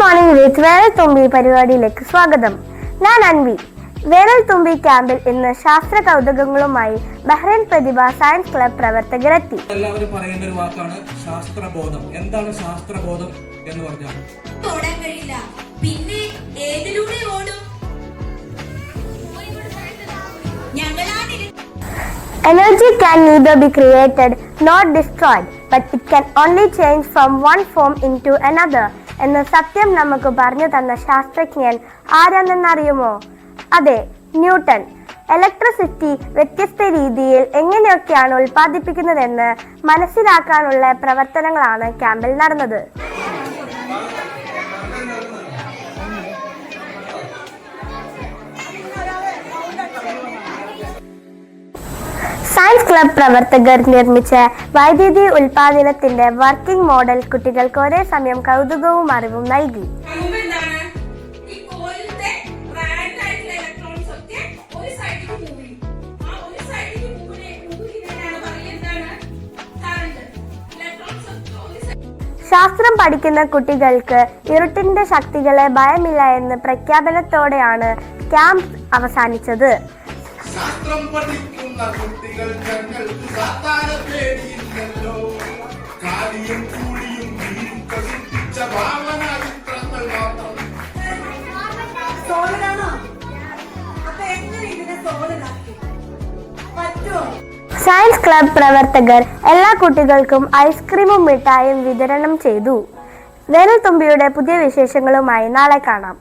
Morning വിത്ത് വേനൽ തുമ്പി പരിപാടിയിലേക്ക് സ്വാഗതം. ഞാൻ അൻവി. വേനൽ തുമ്പി ക്യാമ്പിൽ ഇന്ന് ശാസ്ത്ര കൗതുകങ്ങളുമായി ബഹ്റൈൻ പ്രതിഭ സയൻസ് ക്ലബ് പ്രവർത്തകരെത്തി. എല്ലാവരും പറയുന്ന ഒരു വാക്കാണ് ശാസ്ത്രബോധം. എന്താണ് ശാസ്ത്രബോധം എന്ന് പറഞ്ഞാൽ? ഓടാൻ കഴിയില്ല, പിന്നെ ഏതിലൂടെ ഓടും? Energy can neither be created nor destroyed, but it can only change from one form into another. എന്ന സത്യം നമുക്ക് പറഞ്ഞു തന്ന ശാസ്ത്രജ്ഞൻ ആരാണെന്നറിയുമോ? അതെ, ന്യൂട്ടൺ. ഇലക്ട്രിസിറ്റി വ്യത്യസ്ത രീതിയിൽ എങ്ങനെയൊക്കെയാണ് ഉൽപ്പാദിപ്പിക്കുന്നതെന്ന് മനസ്സിലാക്കാനുള്ള പ്രവർത്തനങ്ങളാണ് ക്യാമ്പിൽ നടന്നത്. സയൻസ് ക്ലബ് പ്രവർത്തകർ നിർമ്മിച്ച വൈദ്യുതി ഉൽപാദനത്തിന്റെ വർക്കിംഗ് മോഡൽ കുട്ടികൾക്ക് ഒരേ സമയം കൗതുകവും അറിവും നൽകി. ശാസ്ത്രം പഠിക്കുന്ന കുട്ടികൾക്ക് ഇരുട്ടിന്റെ ശക്തികളെ ഭയമില്ല എന്ന പ്രഖ്യാപനത്തോടെയാണ് ക്യാമ്പ് അവസാനിച്ചത്. ശാസ്ത്രം പഠിക്കുന്ന കുട്ടികൾ ഞങ്ങൾക്ക് സാധാരണ പേടിയില്ലല്ലോ. കാലിയും കൂടിയും പ്രസിദ്ധിച്ച ഭാവന ചിത്രങ്ങൾ മാത്രം. സയൻസ് ക്ലബ് പ്രവർത്തകർ എല്ലാ കുട്ടികൾക്കും ഐസ്ക്രീമും മിഠായും വിതരണം ചെയ്തു. വേനൽ തുമ്പിയുടെ പുതിയ വിശേഷങ്ങളുമായി നാളെ കാണാം.